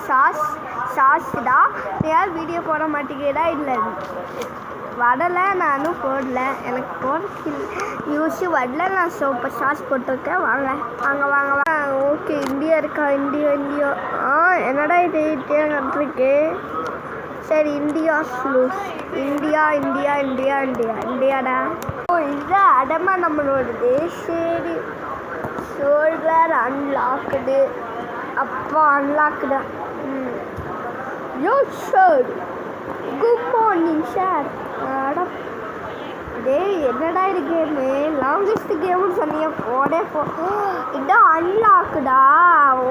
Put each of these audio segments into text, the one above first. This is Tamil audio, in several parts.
சாஸ் தான். ஏன் வீடியோ போட மாட்டேங்கிறா? இல்லை வரலை, நானும் போடல. எனக்கு போட யூஸு வரல. நான் இப்போ சாஸ் போட்டிருக்கேன். வாங்க வாங்க வாங்க வாங்க. ஓகே, இந்தியா இருக்கா? இந்தியா என்னடா இது கற்றுருக்கு. சரி, இந்தியாடா. ஓ, இதுதான் அடமா நம்மளோடது. சரி, ஷோல்டர் அன்லாக்குடு. அப்போ அன்லாக்குடா. யோ சார், குட் மார்னிங் சார். டே, என்னடா இது கேமு? லாங்கஸ்ட் கேம்னு சொன்னீங்க. இதான் அன்லாக்குடா.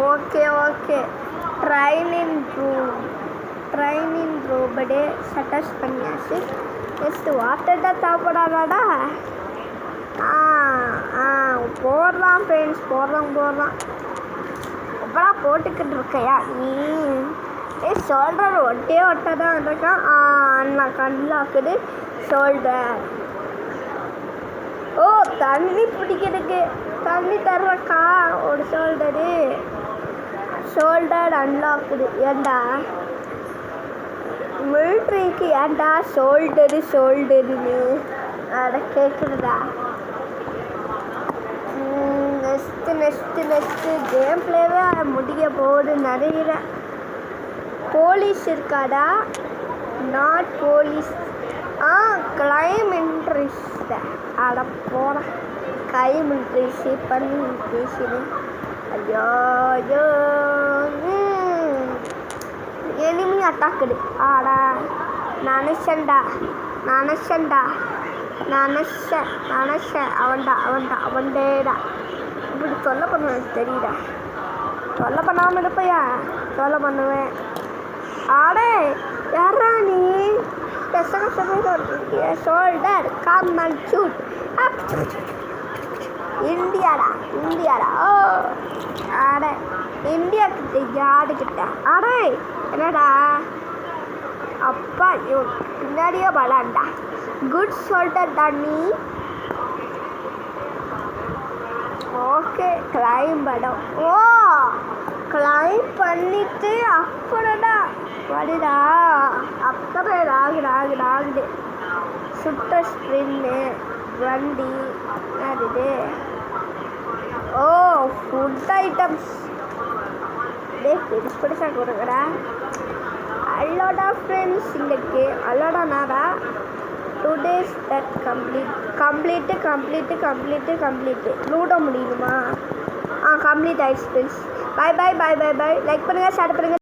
ஓகே. ட்ரைனிங் ரூபடே சட்டஸ் பண்ணியாச்சு. நெக்ஸ்ட் வாட்டர் தான் சாப்பிடாதாடா. போடுறான் ஃப்ரெண்ட்ஸ், போடுறான். எப்படா போட்டுக்கிட்டு இருக்கையா நீ? ஷோல்டர் ஒட்டதான் இருக்கான். அன்லாக்குது ஷோல்டர். ஓ, தண்ணி பிடிக்கிறதுக்கு தண்ணி தர்றக்கா ஒரு ஷோல்டர் அன்லாக்குது. ஏண்டா மிலிட்ரிக்கு ஏண்டா ஷோல்டருன்னு அதை கேட்குறதா? நெக்ஸ்ட்டு கேம் பிளேவே முடிய போகுது. நிறைய போலீஸ் இருக்காடா? Not police. Claim interest. அட போட, கிளைம் இன்ட்ரெஸ்ட் பண்ணி பேசுது. ஐயோ எனிமி அட்டாக்குடு. நினச்சேன்டா. அவன்டேடா. இப்படி தொல்லை பண்ணுவேன் தெரியுதா? தொல்லை பண்ணாமல் இருப்பையா? தொல்லை பண்ணுவேன். ஆடே, யாரா நீ? Shoulder cam and shoot. இந்தியாடா. ஓ, ஆடே, இந்தியா கிட்ட யாருக்கிட்ட? ஆடே, என்னடா? அப்பா, பின்னாடியே வளாண்டா. குட் ஷோல்டர் தான் நீ. ஓகே, கிளைம் படம். ஓ, கிளைம் பண்ணிட்டு அப்புறம்டா வருடா. அப்புறம் ஆகுது. சுட்ட ஸ்ப்ரின்னு வண்டி அது. ஓ, ஃபுட் ஐட்டம்ஸ். பெருசா கொடுக்குறா. அல்லோடா ஃப்ரெண்ட்ஸ், இன்னைக்கு அல்லோடா நாடா. டுடேஸ் தட் கம்ப்ளீட்டு லூட முடியுமா? கம்ப்ளீட் ஆயிடுச்சு ஃப்ரெண்ட்ஸ். பை. லைக் பண்ணுங்கள், ஷேர் பண்ணுங்கள்.